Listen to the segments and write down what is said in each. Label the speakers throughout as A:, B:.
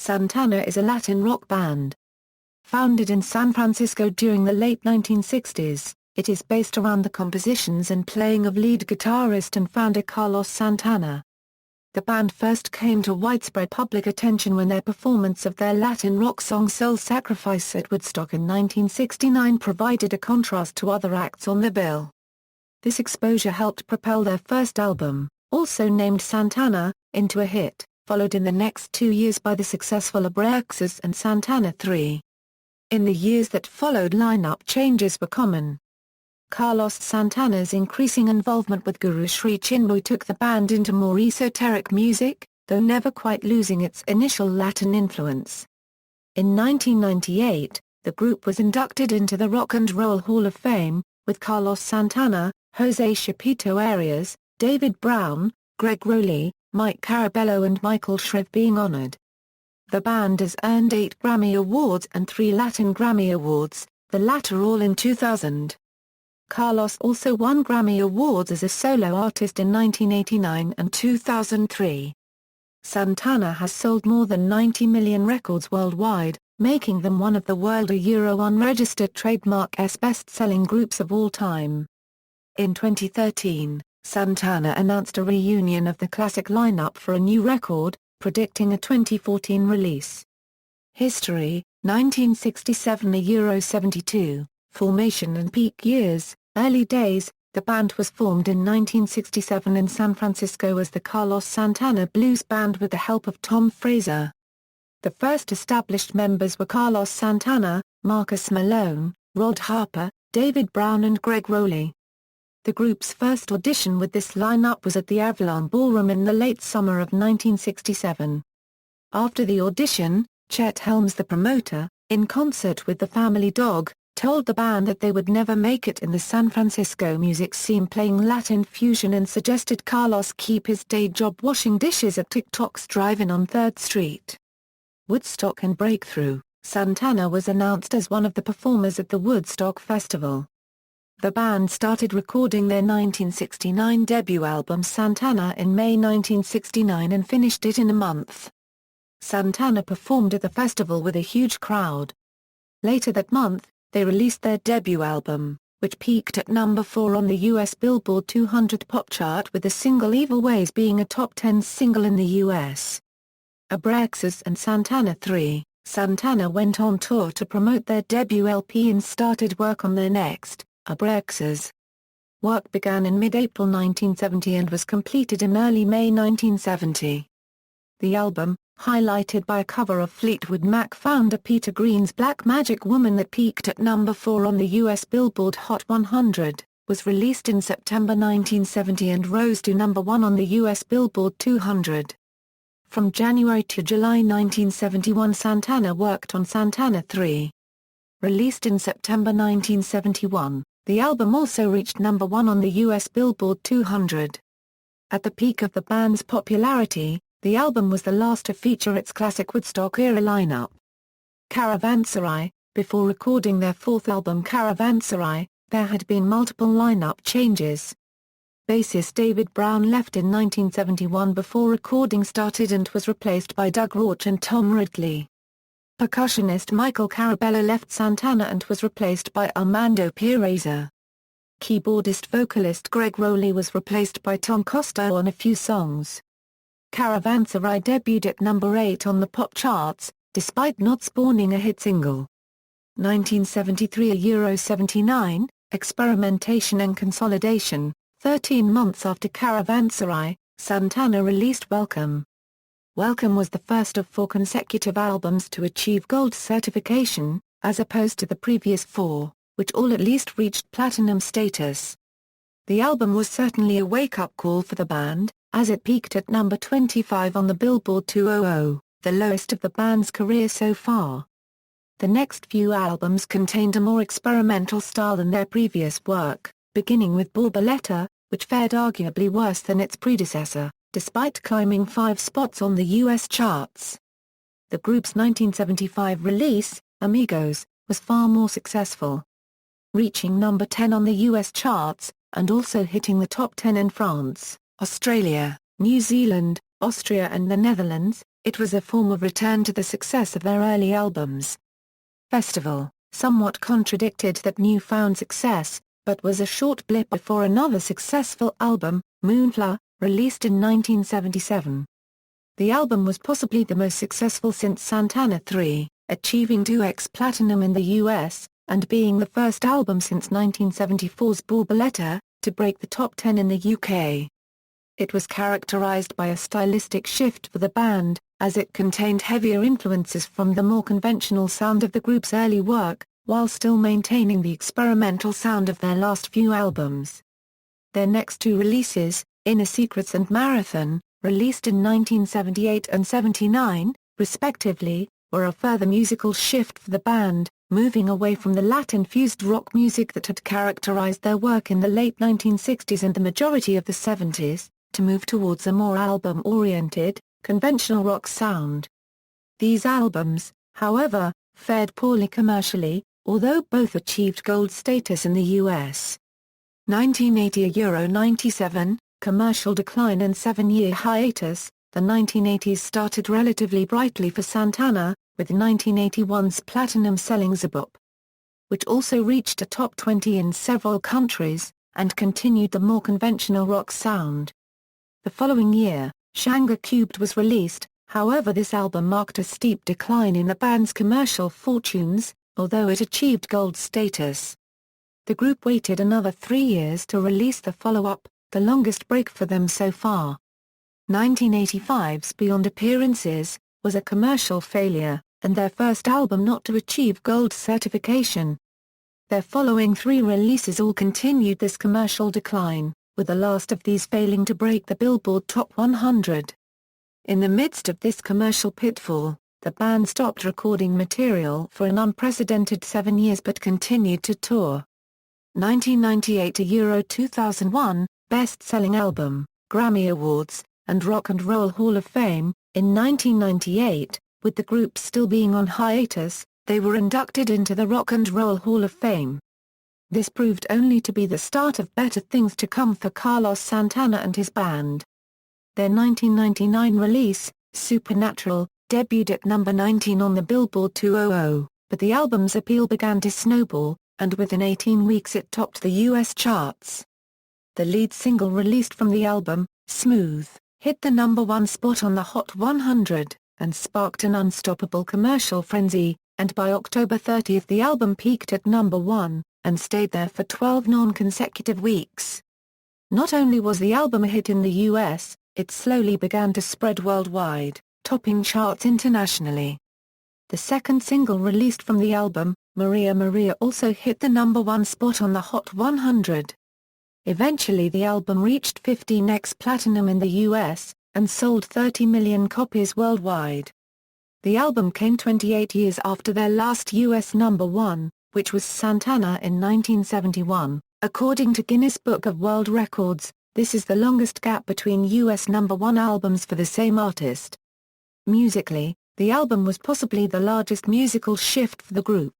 A: Santana is a Latin rock band. Founded in San Francisco during the late 1960s, it is based around the compositions and playing of lead guitarist and founder Carlos Santana. The band first came to widespread public attention when their performance of their Latin rock song Soul Sacrifice at Woodstock in 1969 provided a contrast to other acts on the bill. This exposure helped propel their first album, also named Santana, into a hit, followed in the next 2 years by the successful Abraxas and Santana III. In the years that followed, lineup changes were common. Carlos Santana's increasing involvement with Guru Sri Chinmoy took the band into more esoteric music, though never quite losing its initial Latin influence. In 1998, the group was inducted into the Rock and Roll Hall of Fame, with Carlos Santana, Jose Chapito Arias, David Brown, Greg Rowley, Mike Carabello and Michael Shrieve being honored. The band has earned 8 Grammy Awards and 3 Latin Grammy Awards, the latter all in 2000. Carlos also won Grammy Awards as a solo artist in 1989 and 2003. Santana has sold more than 90 million records worldwide, making them one of the world unregistered trademark's best-selling groups of all time. In 2013, Santana announced a reunion of the classic lineup for a new record, predicting a 2014 release. History, 1967 72. Formation and peak years. Early days, the band was formed in 1967 in San Francisco as the Carlos Santana Blues Band with the help of Tom Fraser. The first established members were Carlos Santana, Marcus Malone, Rod Harper, David Brown and Greg Rowley. The group's first audition with this lineup was at the Avalon Ballroom in the late summer of 1967. After the audition, Chet Helms, the promoter, in concert with the Family Dog, told the band that they would never make it in the San Francisco music scene playing Latin fusion and suggested Carlos keep his day job washing dishes at TikTok's Drive-In on 3rd Street. Woodstock and breakthrough, Santana was announced as one of the performers at the Woodstock Festival. The band started recording their 1969 debut album Santana in May 1969 and finished it in a month. Santana performed at the festival with a huge crowd. Later that month, they released their debut album, which peaked at number 4 on the US Billboard 200 pop chart with the single Evil Ways being a top 10 single in the US. Abraxas and Santana III, Santana went on tour to promote their debut LP and started work on their next, Abraxas. Work began in mid-April 1970 and was completed in early May 1970. The album, highlighted by a cover of Fleetwood Mac founder Peter Green's Black Magic Woman that peaked at number 4 on the US Billboard Hot 100, was released in September 1970 and rose to number 1 on the US Billboard 200. From January to July 1971 Santana worked on Santana III. Released in September 1971, the album also reached number 1 on the US Billboard 200. At the peak of the band's popularity, the album was the last to feature its classic Woodstock-era lineup. Caravanserai, before recording their fourth album Caravanserai, there had been multiple lineup changes. Bassist David Brown left in 1971 before recording started and was replaced by Doug Rauch and Tom Ridley. Percussionist Michael Carabello left Santana and was replaced by Armando Pieraza. Keyboardist-vocalist Greg Rowley was replaced by Tom Costa on a few songs. Caravanserai debuted at number 8 on the pop charts, despite not spawning a hit single. 1973 79, Experimentation and Consolidation. 13 months after Caravanserai, Santana released Welcome. Welcome was the first of 4 consecutive albums to achieve gold certification, as opposed to the previous 4, which all at least reached platinum status. The album was certainly a wake-up call for the band, as it peaked at number 25 on the Billboard 200, the lowest of the band's career so far. The next few albums contained a more experimental style than their previous work, beginning with Borboleta, which fared arguably worse than its predecessor, despite climbing 5 spots on the US charts. The group's 1975 release, Amigos, was far more successful, reaching number 10 on the US charts, and also hitting the top 10 in France, Australia, New Zealand, Austria and the Netherlands, It was a form of return to the success of their early albums. Festival, somewhat contradicted that newfound success, but was a short blip before another successful album, Moonflower, released in 1977. The album was possibly the most successful since Santana III, achieving 2x platinum in the US, and being the first album since 1974's Borboleta to break the top 10 in the UK. It was characterized by a stylistic shift for the band, as it contained heavier influences from the more conventional sound of the group's early work, while still maintaining the experimental sound of their last few albums. Their next two releases, Inner Secrets and Marathon, released in 1978 and 79, respectively, were a further musical shift for the band, moving away from the Latin-fused rock music that had characterized their work in the late 1960s and the majority of the 70s, to move towards a more album-oriented, conventional rock sound. These albums, however, fared poorly commercially, although both achieved gold status in the US. 1980–97, commercial decline and 7-year hiatus. The 1980s started relatively brightly for Santana, with 1981's platinum selling Zabop, which also reached a top 20 in several countries, and continued the more conventional rock sound. The following year, Shanga Cubed was released, however this album marked a steep decline in the band's commercial fortunes, although it achieved gold status. The group waited another 3 years to release the follow-up, the longest break for them so far. 1985's Beyond Appearances was a commercial failure, and their first album not to achieve gold certification. Their following 3 releases all continued this commercial decline, with the last of these failing to break the Billboard Top 100. In the midst of this commercial pitfall, the band stopped recording material for an unprecedented 7 years but continued to tour. 1998–2001, Best-Selling Album, Grammy Awards, and Rock and Roll Hall of Fame. In 1998, with the group still being on hiatus, they were inducted into the Rock and Roll Hall of Fame. This proved only to be the start of better things to come for Carlos Santana and his band. Their 1999 release, Supernatural, debuted at number 19 on the Billboard 200, but the album's appeal began to snowball, and within 18 weeks it topped the US charts. The lead single released from the album, Smooth, hit the number 1 spot on the Hot 100, and sparked an unstoppable commercial frenzy, and by October 30 the album peaked at number 1, and stayed there for 12 non-consecutive weeks. Not only was the album a hit in the US, it slowly began to spread worldwide, topping charts internationally. The second single released from the album, Maria Maria, also hit the number 1 spot on the Hot 100. Eventually the album reached 15x platinum in the US, and sold 30 million copies worldwide. The album came 28 years after their last US number 1, which was Santana in 1971. According to Guinness Book of World Records, this is the longest gap between US number 1 albums for the same artist. Musically, the album was possibly the largest musical shift for the group.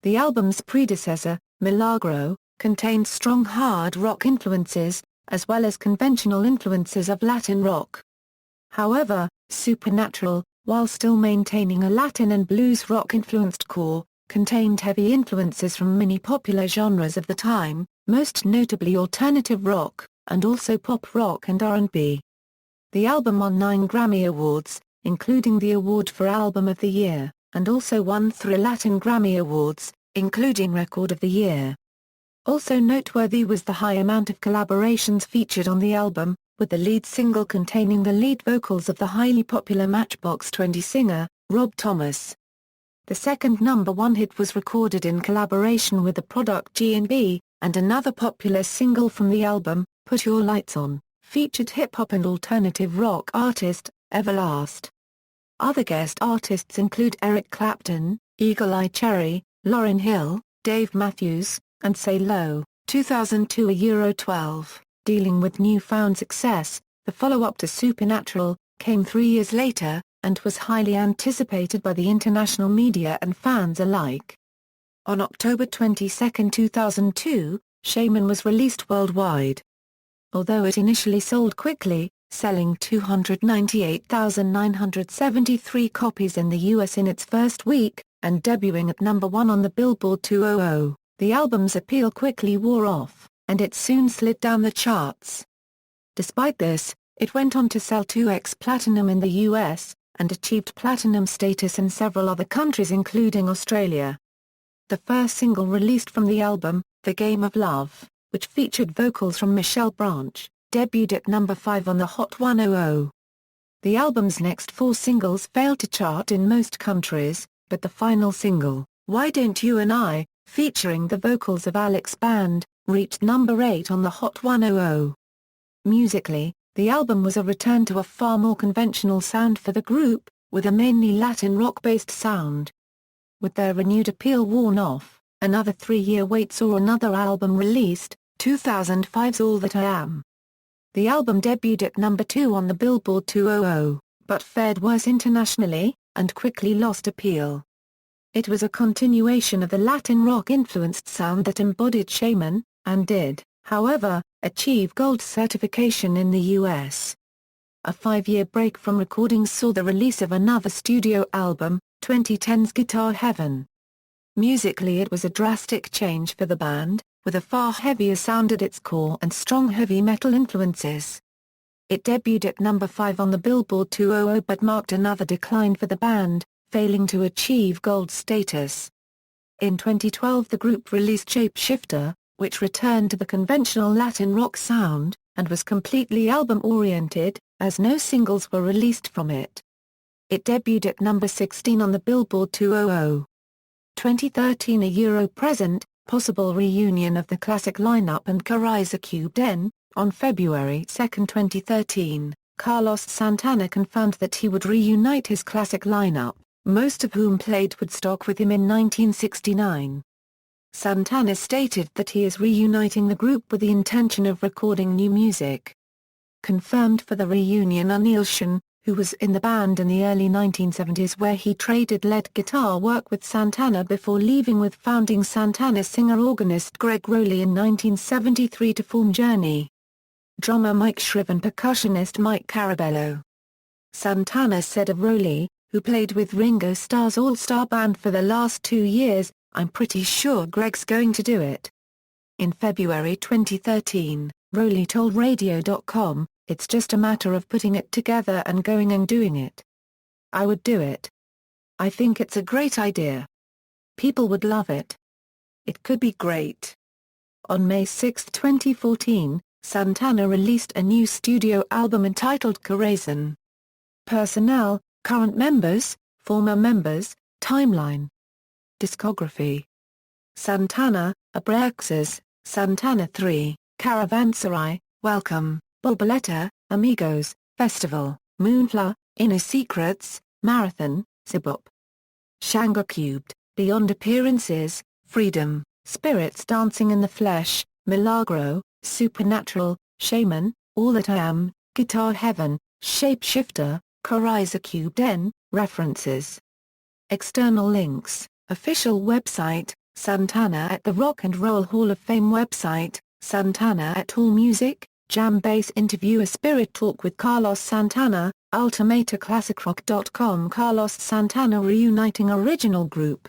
A: The album's predecessor, Milagro, contained strong hard rock influences, as well as conventional influences of Latin rock. However, Supernatural, while still maintaining a Latin and blues rock-influenced core, contained heavy influences from many popular genres of the time, most notably alternative rock, and also pop rock and R&B. The album won 9 Grammy Awards, including the award for Album of the Year, and also won 3 Latin Grammy Awards, including Record of the Year. Also noteworthy was the high amount of collaborations featured on the album, with the lead single containing the lead vocals of the highly popular Matchbox 20 singer, Rob Thomas. The second number 1 hit was recorded in collaboration with the product G&B, and another popular single from the album, Put Your Lights On, featured hip-hop and alternative rock artist, Everlast. Other guest artists include Eric Clapton, Eagle Eye Cherry, Lauryn Hill, Dave Matthews, and Say Lo. 2002–12, dealing with newfound success, the follow-up to Supernatural, came 3 years later, and was highly anticipated by the international media and fans alike. On October 22, 2002, Shaman was released worldwide. Although it initially sold quickly, selling 298,973 copies in the US in its first week, and debuting at number 1 on the Billboard 200. The album's appeal quickly wore off, and it soon slid down the charts. Despite this, it went on to sell 2x platinum in the US, and achieved platinum status in several other countries including Australia. The first single released from the album, The Game of Love, which featured vocals from Michelle Branch, debuted at number 5 on the Hot 100. The album's next 4 singles failed to chart in most countries, but the final single, Why Don't You and I, featuring the vocals of Alex Band, reached number 8 on the Hot 100. Musically, the album was a return to a far more conventional sound for the group, with a mainly Latin rock-based sound. With their renewed appeal worn off, another 3-year wait saw another album released, 2005's All That I Am. The album debuted at number 2 on the Billboard 200, but fared worse internationally, and quickly lost appeal. It was a continuation of the Latin rock-influenced sound that embodied Shaman, and did, however, achieve gold certification in the US. A 5-year break from recording saw the release of another studio album, 2010's Guitar Heaven. Musically it was a drastic change for the band, with a far heavier sound at its core and strong heavy metal influences. It debuted at number 5 on the Billboard 200 but marked another decline for the band, failing to achieve gold status. In 2012 the group released Shapeshifter, which returned to the conventional Latin rock sound, and was completely album-oriented, as no singles were released from it. It debuted at number 16 on the Billboard 200. 2013 A Euro Present, possible reunion of the classic lineup and Cariza Cubed N. On February 2, 2013, Carlos Santana confirmed that he would reunite his classic lineup, most of whom played Woodstock with him in 1969. Santana stated that he is reuniting the group with the intention of recording new music. Confirmed for the reunion are Neil Schon, who was in the band in the early 1970s where he traded lead guitar work with Santana before leaving with founding Santana singer-organist Gregg Rolie in 1973 to form Journey. Drummer Mike Shrieve and percussionist Mike Carabello. Santana said of Rolie, who played with Ringo Starr's all-star band for the last 2 years, "I'm pretty sure Greg's going to do it." In February 2013, Rolie told Radio.com, "It's just a matter of putting it together and going and doing it. I would do it. I think it's a great idea. People would love it. It could be great." On May 6, 2014, Santana released a new studio album entitled Corazon. Personnel, current members, former members, timeline. Discography. Santana, Abraxas, Santana III, Caravanserai, Welcome, Bolboleta, Amigos, Festival, Moonflower, Inner Secrets, Marathon, Zibop. Shanga Cubed, Beyond Appearances, Freedom, Spirits Dancing in the Flesh, Milagro, Supernatural, Shaman, All That I Am, Guitar Heaven, Shapeshifter, Cariza Cubed N. References. External links. Official website, Santana at the Rock and Roll Hall of Fame website, Santana at AllMusic, Jam Bass interview A Spirit Talk with Carlos Santana, ultimataclassicrock.com Carlos Santana reuniting original group.